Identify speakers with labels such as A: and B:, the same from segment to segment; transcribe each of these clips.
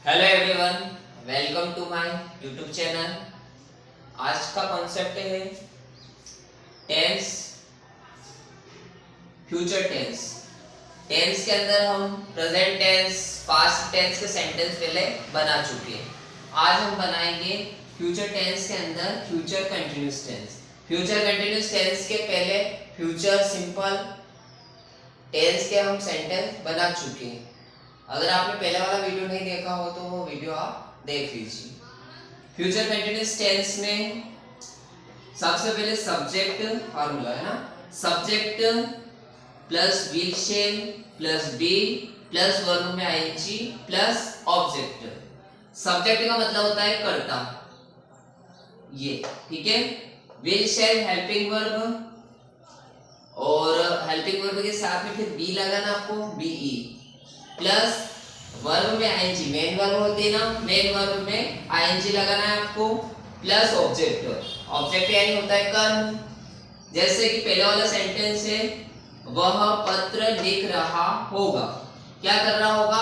A: Hello everyone, welcome to my YouTube channel. आज का concept है टेंस, फ्यूचर टेंस। टेंस के अंदर हम प्रेजेंट टेंस, पास्ट टेंस के सेंटेंस पहले बना चुके हैं। आज हम बनाएंगे फ्यूचर टेंस के अंदर future continuous tense. Future continuous tense के पहले फ्यूचर सिंपल टेंस के हम सेंटेंस बना चुके हैं। अगर आपने पहले वाला वीडियो नहीं देखा हो तो वो वीडियो आप देख लीजिए। फ्यूचर कंटिन्यूअस टेंस में सबसे पहले सब्जेक्ट फार्मूला है ना, subject plus will shall plus be plus verb में आईएनजी प्लस ऑब्जेक्ट। सब्जेक्ट का मतलब होता है कर्ता, ये ठीक है। विल शेल हेल्पिंग वर्ब, और हेल्पिंग वर्ब के साथ में फिर बी लगाना आपको, बीई प्लस वर्ब में आईएनजी, मेन वर्ब होती है ना, मेन वर्ब में आईएनजी लगाना है आपको, प्लस ऑब्जेक्ट। ऑब्जेक्ट यानी होता है कर्म। जैसे कि पहले वाला सेंटेंस है, वह पत्र लिख रहा होगा। क्या कर रहा होगा?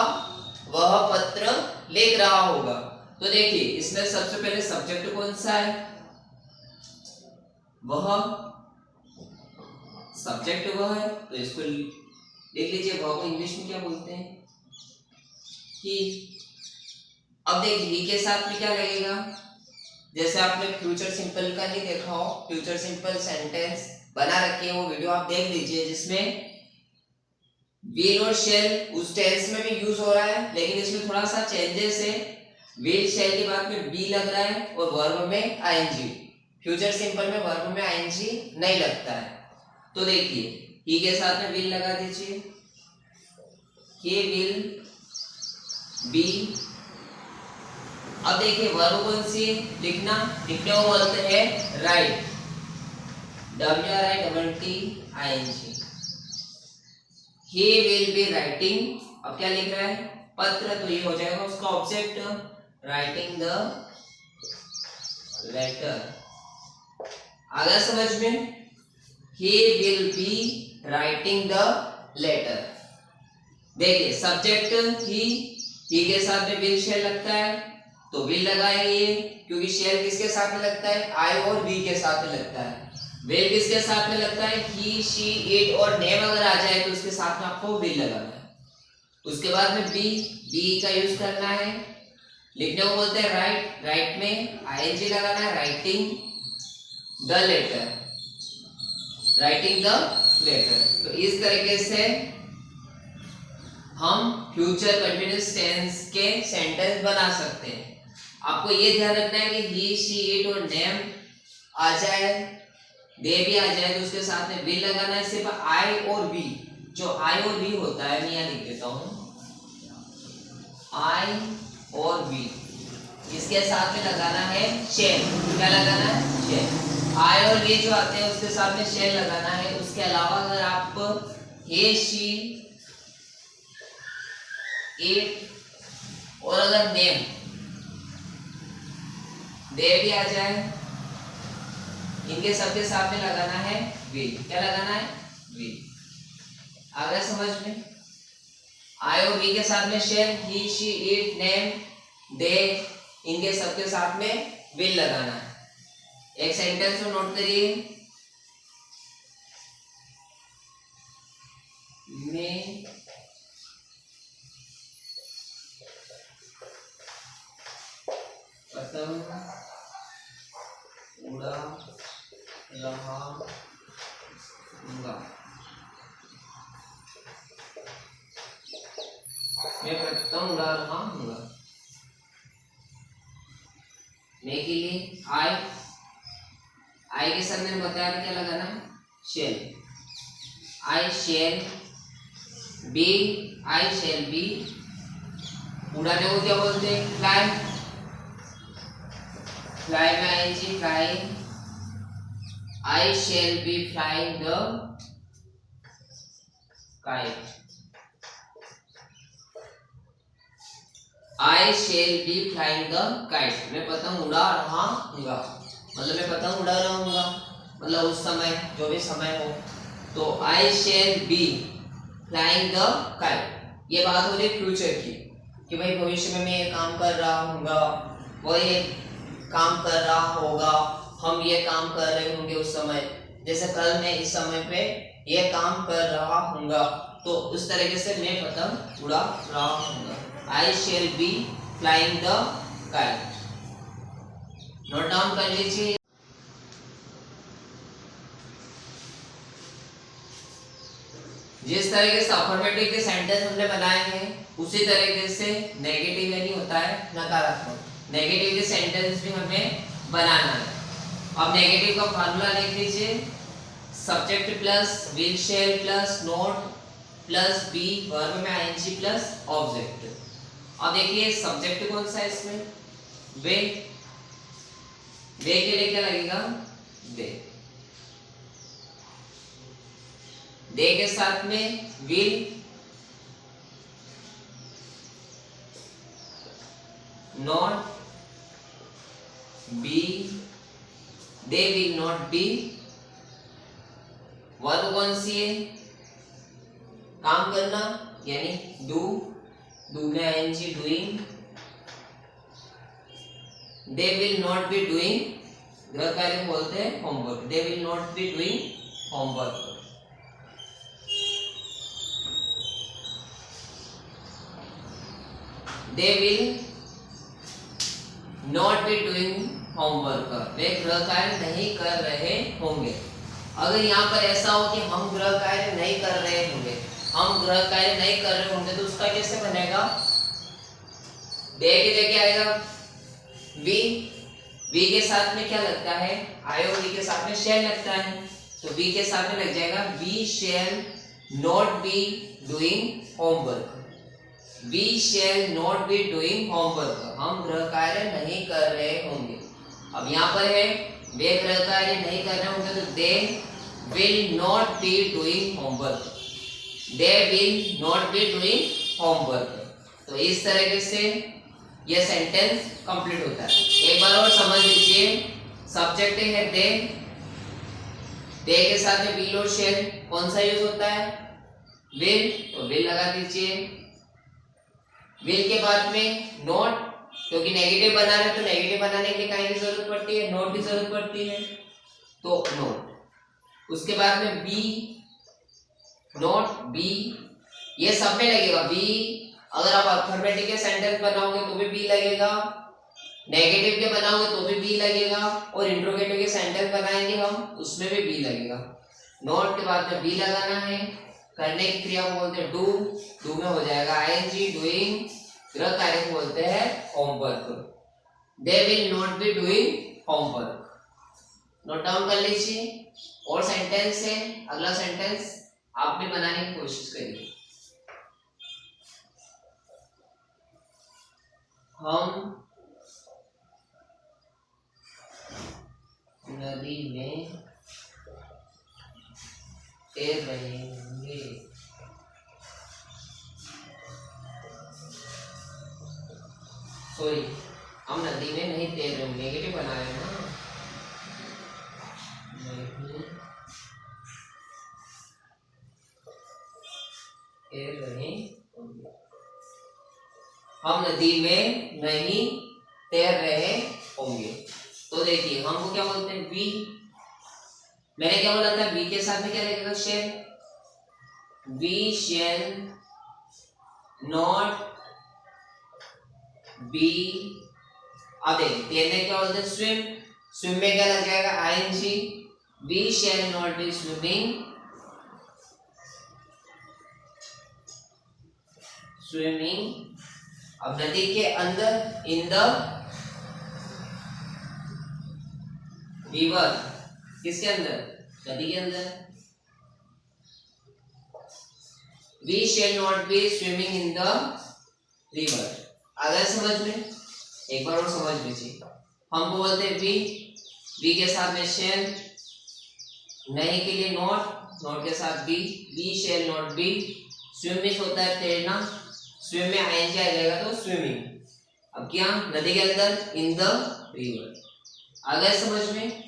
A: वह पत्र लिख रहा होगा। तो देखिए इसमें सबसे पहले सब्जेक्ट कौन सा है? वह सब्जेक्ट वह है, तो इसको देख लीजिए। वह को इंग्लिश में क्या बोलते हैं? ही। अब देखिए ही के साथ में क्या लगेगा? जैसे आपने फ्यूचर सिंपल का नहीं देखा हो, फ्यूचर सिंपल सेंटेंस बना रखे हैं, वो वीडियो आप देख लीजिए, जिसमें विल और शेल उस टेंस में भी यूज हो रहा है, लेकिन इसमें थोड़ा सा चेंजेस है। विल शेल के बाद में बी लग रहा है और वर्ब में आईएनजी। फ्यूचर सिंपल में वर्ब में आईएनजी नहीं लगता है। तो देखिए ही के साथ में विल लगा दीजिए, ही विल बी। अब देखिए वर्ब कौन सी लिखना, लिखने को बोलते हैं right, WRITING। He will be writing. अब क्या लिख रहा है? पत्र, तो ये हो जाएगा उसका ऑब्जेक्ट, राइटिंग द लेटर। आ गया समझ में? He will be writing the letter. देखिए सब्जेक्ट ही के साथ में विल शेल लगता है, तो विल लगाए ये, क्योंकि शेल किसके साथ में लगता है? आई और वी के साथ में लगता है। विल किसके साथ में लगता है? ही, शी, इट, और नेम अगर आ जाए तो उसके साथ में आपको विल लगाना है। उसके बाद में बी का यूज करना है, लिखने को बोलते हैं राइट, राइट में आईएनजी लगाना है, writing the letter, writing the letter. तो इस तरीके से हम फ्यूचर कंटिन्यूअस टेंस के सेंटेंस बना सकते हैं। आपको ये ध्यान रखना है कि ही, शी, इट और नेम आ जाए, दे भी आ जाए, तो उसके साथ में विल लगाना है। सिर्फ आई और वी, जो आई और वी होता है, मैं यहाँ लिख देता हूँ, आई और वी, इसके साथ में लगाना है शेल। क्या लगाना है? शेल। आई और वी जो आते हैं उसके साथ में शेल लगाना है। उसके अलावा अगर आप हे, शी, इट और अगर नेम, दे भी आ जाए, इनके सबके साथ में लगाना है विल। क्या लगाना है? विल। आ गया समझ में? आई और वी के साथ में shall, he, she, it, name, they, इनके सबके साथ में विल लगाना है। एक सेंटेंस को नोट करिए, मैं पतंग उड़ा रहा हूँगा। मैं पतंग उड़ा रहा हूँगा। मैं के लिए आई के साथ मैंने बताया क्या लगाना है? Shall. I shall be, I shall be. उड़ाने को क्या बोलते हैं? फ्लाई। फ्लाई में ING, flying. I shall be flying the kite. I shall be flying the kite. मैं पतंग उड़ा रहा हूँगा, मतलब मैं पतंग उड़ा रहा हूँगा, मतलब उस समय जो भी समय हो। तो I shall be flying the kite, ये बात हो रही फ्यूचर की। कि भाई भविष्य में मैं ये काम कर रहा हूँगा, वो ये काम कर रहा होगा, हम ये काम कर रहे होंगे उस समय, जैसे कल मैं इस समय पे ये काम कर रहा हूँगा, तो उस तरीके से मैं पतंग उड़ा रहा हूँगा। I shall be flying the kite. Note down कर लीजिए। जिस तरीके से अफर्मेटिव के सेंटेंस हमने बनाए हैं उसी तरीके से नेगेटिव यानी होता है नकारात्मक, नेगेटिव के सेंटेंस भी हमें बनाना है। अब नेगेटिव का फार्मूला लिख लीजिए, subject plus will shall plus not plus be verb में आईएनजी प्लस ऑब्जेक्ट। अब देखिए सब्जेक्ट कौन सा है इसमें, वे, वे के लिए क्या लगेगा, दे, दे के साथ में will, not be, they will not be. Verb कौन सी है, काम करना यानी डू, डू में ING doing. They will not be doing, गृह कार्य बोलते हैं homework, they will not be doing homework. They will not be doing homework, वे गृह कार्य नहीं कर रहे होंगे। अगर यहाँ पर ऐसा हो कि हम गृह कार्य नहीं कर रहे होंगे, हम गृह कार्य नहीं कर रहे होंगे, तो उसका कैसे बनेगा, दे की जगह आएगा वी, वी के साथ में क्या लगता है, आयो, वी के साथ में शेल लगता है, तो वी के साथ में लग जाएगा we shall not be doing homework, we shall not be doing homework, हम गृह कार्य नहीं कर रहे होंगे। अब यहाँ पर है वे गृह कार्य नहीं कर रहे होंगे, तो दे will not be doing homework, they will not be doing homework. तो इस तरीके से यह सेंटेंस कंप्लीट होता है। एक बार और समझ लीजिए, सब्जेक्ट है दे, दे के साथ में विल और शेल कौन सा यूज होता है, विल, तो विल लगा दीजिए। विल के बाद में नॉट, क्योंकि नेगेटिव बना रहे तो नेगेटिव बनाने के लिए काहे की जरूरत पड़ती है, नॉट की जरूरत पड़ती है, तो नॉट। उसके बाद में बी, नॉट बी, ये सब में लगेगा बी। अगर आप अफर्मेटिव के सेंटेंस बनाओगे तो भी बी लगेगा, नेगेटिव के बनाओगे तो भी बी लगेगा, और इंट्रोगेटिव के सेंटेंस बनाएंगे हम उसमें भी बी लगेगा। नॉट के बाद में बी लगाना है, करने की क्रिया को बोलते हैं डू, डू में हो जाएगा आईएनजी डूइंग, गृह कार्य को बोलते हैं homework, they will not be doing homework. Note down कर लीजिए। और सेंटेंस है, अगला सेंटेंस आप भी बनाने की कोशिश करिए। हम नदी में तैर रहे होंगे, सॉरी हम नदी में नहीं तैर रहे होंगे, नेगेटिव बना रहे हैं ना, तैर रहे होंगे, हम नदी में नहीं तैर रहे होंगे। तो देखिए हमको क्या बोलते हैं, वी, मैंने क्या बोला था, वी के साथ में क्या लगेगा, shall, we shall not be. अब देखिए तैरने क्या बोलते हैं, स्विम, स्विम में क्या लग जाएगा, I N G, we shall not be swimming, swimming. अब नदी के अंदर, इन द रिवर, किसके अंदर, नदी के अंदर, we shall not be swimming in the river. अगर समझ में, एक बार और समझ लीजिए, हमको बोलते हैं वी, वी के साथ में शेल, नहीं के लिए नॉट, नॉट के साथ be, we shall not be, swimming होता है तैरना, स्विम में आईएनजी आ जाएगा तो स्विमिंग। अब क्या, नदी के अंदर, इन द रिवर। अगर समझ में,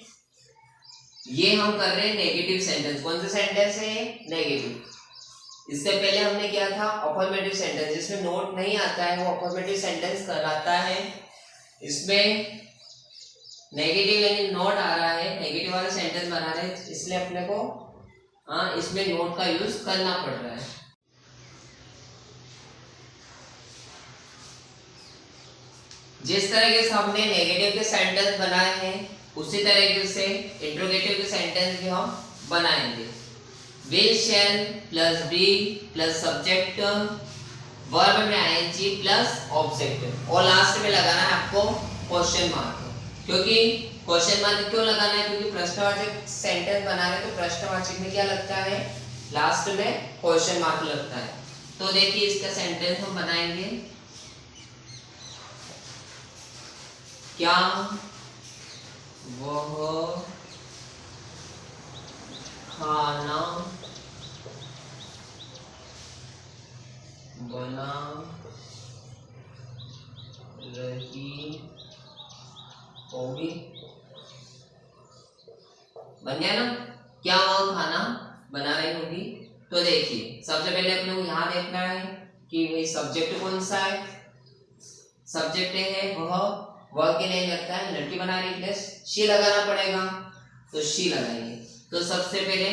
A: ये हम कर रहे हैं नेगेटिव सेंटेंस। कौन सा सेंटेंस है, नेगेटिव। इससे पहले हमने किया था अफर्मेटिव सेंटेंस, जिसमें नोट नहीं आता है वो अफर्मेटिव सेंटेंस कहलाता है। इसमें नेगेटिव यानी नोट आ रहा है, नेगेटिव वाला सेंटेंस बना रहे हैं, इसलिए अपने को इसमें नोट का यूज करना पड़ रहा है। जिस तरीके से हमने नेगेटिव के सेंटेंस बनाए हैं उसी तरीके से इंट्रोगेटिव के सेंटेंस भी हम बनाएंगे। Will shall plus be plus subject, verb में आईएनजी प्लस ऑब्जेक्ट, और लास्ट में लगाना है आपको क्वेश्चन मार्क। क्योंकि क्वेश्चन मार्क क्यों लगाना है? क्योंकि प्रश्नवाचक सेंटेंस बना रहे तो प्रश्नवाचक में क्या लगता है? लास्ट में क्वेश्चन मार्क लगता है। तो देखिए इसका सेंटेंस हम बनाएंगे। क्या वह खाना बना रही होगी? बन गया ना? क्या वह खाना बना रही होगी? तो देखिए सबसे पहले अपने को यहाँ देखना है कि वही सब्जेक्ट कौन सा है। सब्जेक्ट है वह के लिए लगता है लड़की बना रही, प्लस शी लगाना पड़ेगा, तो शी लगाएंगे। तो सबसे पहले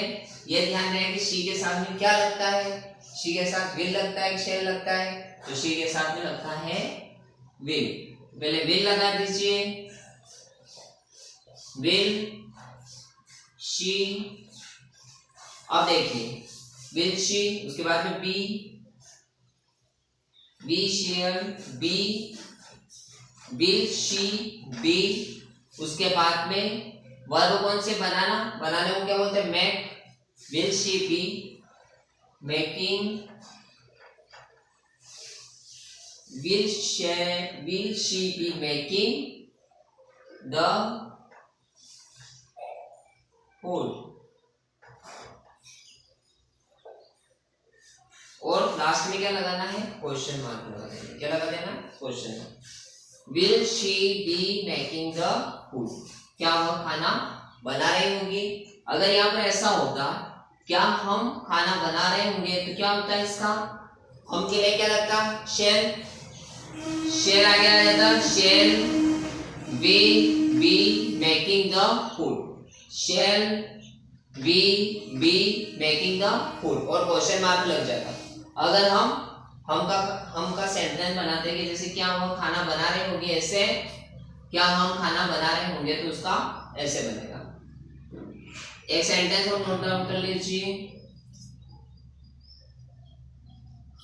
A: ये ध्यान रहे कि शी के साथ में क्या लगता है? शी के साथ विल लगता है, शेल लगता है, तो शी के साथ में लगता है विल। पहले विल लगा दीजिए, विल शी। अब देखिए विल शी, उसके बाद में be, be shall be, will she be. उसके बाद में वर्ब कौन से बनाना, बनाने को क्या बोलते हैं? Make. Will she be making, will she B making the food. और लास्ट में क्या लगाना है? क्वेश्चन मार्क लगा देना। क्या लगा देना? Question mark. Will she B making the food, क्या वह खाना बना रही होगी? अगर यहाँ पर ऐसा होता क्या हम खाना बना रहे होंगे तो क्या होता है इसका? हम के लिए क्या लगता? शेल। शेल आ गया रहता, shall we be making the food, shall we be making the food, और क्वेश्चन मार्क लग जाता। अगर हम का सेंटेंस बनाते हैं कि जैसे क्या हम खाना बना रहे होंगे, ऐसे क्या हम खाना बना रहे होंगे, तो उसका ऐसे बनेगा। एक सेंटेंस और नोट डाउन कर लीजिए।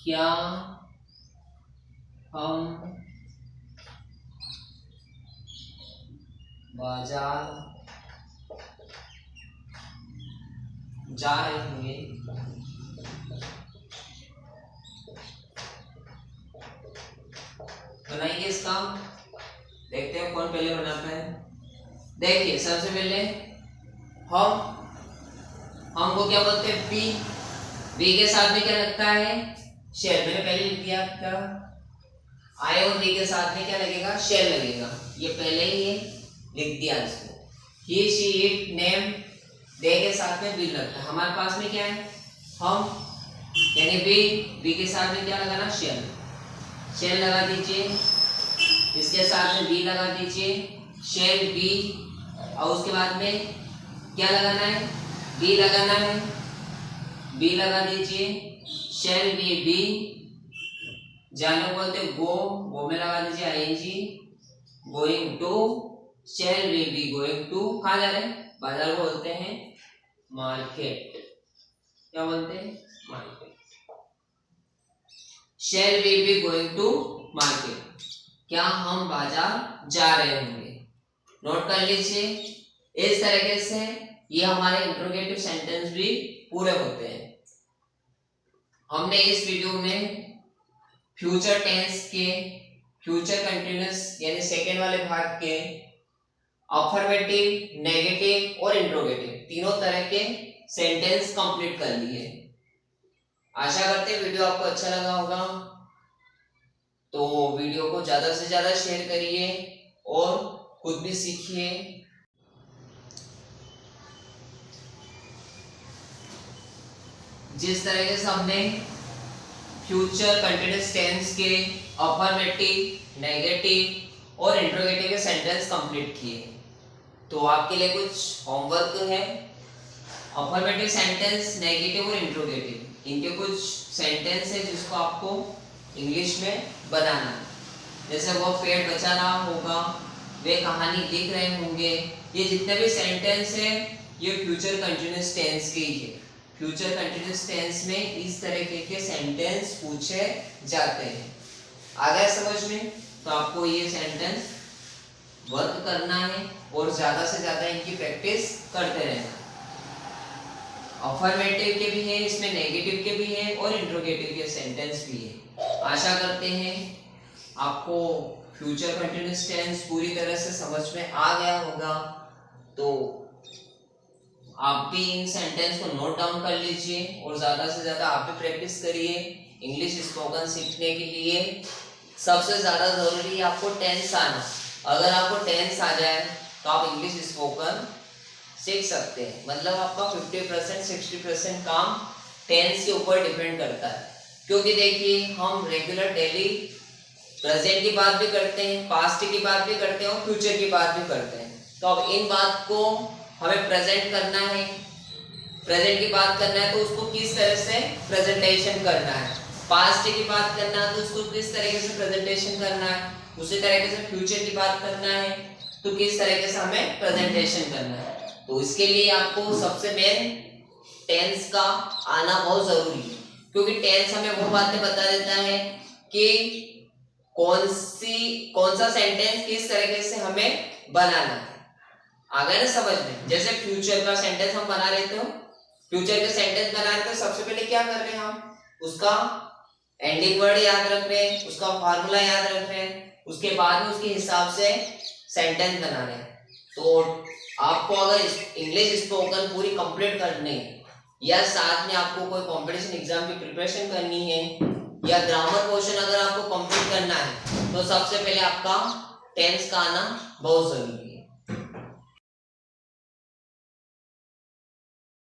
A: क्या हम बाजार जा रहे होंगे? बनाइए इसका, देखते हैं कौन पहले बनाता है। देखिए सबसे पहले हमको क्या बोलते हैं? बी। बी के साथ में क्या लगता है? शेल। मैंने पहले लिख दिया क्या? आई और बी के साथ में क्या लगेगा? शेल लगेगा। ये पहले ही ये लिख दिया इसको। ही शी इट नेम, दे के साथ में बिल लगता है। हमारे पास में क्या है? हम यानी बी के साथ में क्या लगाना? शेल। शेल लगा दीजिए, इसके साथ में बी लगा दीजिए, शेल बी, और उसके बाद में क्या लगाना है? बी लगाना है, बी लगा दीजिए, शेल बी बी, जाने बोलते गो में लगा दीजिए I N G, going to, shall be be going to. कहाँ जा रहे हैं? बाजार को बोलते हैं मार्केट। क्या बोलते हैं? Market. Shall be be going to market, क्या हम बाजार जा रहे होंगे? नोट कर लीजिए। इस तरीके से ये हमारे इंट्रोगेटिव सेंटेंस भी पूरे होते हैं। हमने इस वीडियो में फ्यूचर टेंस के, फ्यूचर कंटिन्यूअस यानी सेकेंड वाले भाग के अफर्मेटिव, नेगेटिव और इंट्रोगेटिव तीनों तरह के सेंटेंस कंप्लीट कर लिए। आशा करते हैं वीडियो आपको अच्छा लगा होगा। तो वीडियो को ज्यादा से ज्यादा शेयर करिए और खुद भी सीखिए। जिस तरीके से हमने फ्यूचर कंटिन्यूअस टेंस के अफर्मेटिव, नेगेटिव और इंट्रोगेटिव के सेंटेंस कंप्लीट किए, तो आपके लिए कुछ होमवर्क है। अफर्मेटिव सेंटेंस, नेगेटिव और इंट्रोगेटिव, इनके कुछ सेंटेंस है जिसको आपको इंग्लिश में बनाना है। जैसे वो पेड़ बचा रहा होगा, वे कहानी लिख रहे होंगे, ये जितने भी सेंटेंस है ये फ्यूचर कंटिन्यूअस टेंस के ही है। फ्यूचर कंटिन्यूअस टेंस में इस तरीके के सेंटेंस पूछे जाते हैं। आ गया समझ में? तो आपको ये सेंटेंस वर्क करना है और ज्यादा से ज्यादा इनकी प्रैक्टिस करते रहना। अफर्मेटिव के भी है, इसमें नेगेटिव के भी है और इंट्रोगेटिव के सेंटेंस भी है। आशा करते हैं आपको फ्यूचर कंटिन्यूअस टेंस पूरी तरह से समझ में आ गया होगा। तो आप भी इन सेंटेंस को नोट डाउन कर लीजिए और ज्यादा से ज्यादा आप भी प्रैक्टिस करिए। इंग्लिश स्पोकन सीखने के लिए सबसे ज्यादा जरूरी है आपको टेंस आना। अगर आपको टेंस आ जाए तो आप इंग्लिश स्पोकन सीख सकते हैं। मतलब आपका 50% 60% काम टेंस के ऊपर डिपेंड करता है। क्योंकि देखिए हम रेगुलर डेली प्रेजेंट की बात भी करते हैं, पास्ट की बात भी करते हैं और फ्यूचर की बात भी करते हैं। तो अब इन बात को हमें प्रेजेंट करना है, प्रेजेंट की बात करना है तो उसको किस तरह से प्रेजेंटेशन करना है, पास्ट की बात करना है तो उसको किस तरीके से प्रेजेंटेशन करना है, उसी तरीके से फ्यूचर की बात करना है तो किस तरीके से हमें प्रेजेंटेशन करना है। तो इसके लिए आपको सबसे मेन टेंस का आना बहुत जरूरी है। क्योंकि टेंस हमें वो बातें बता देता है कि कौन सा सेंटेंस किस तरीके से हमें बनाना है। आ गया ना समझ में? जैसे फ्यूचर का सेंटेंस हम बना रहे थे, फ्यूचर का सेंटेंस बना रहे थे, सबसे पहले क्या कर रहे हैं हम, उसका एंडिंग वर्ड याद रख रहे हैं, उसका फार्मूला याद रख रहे हैं, उसके बाद में उसके हिसाब से सेंटेंस बना रहे हैं। तो आपको अगर इंग्लिश स्पोकन पूरी कंप्लीट करनी है या साथ में आपको कोई कंपटीशन एग्जाम की प्रिपरेशन करनी है या ग्रामर पोर्शन अगर आपको कंप्लीट करना है तो सबसे पहले आपका टेंस का आना बहुत जरूरी है।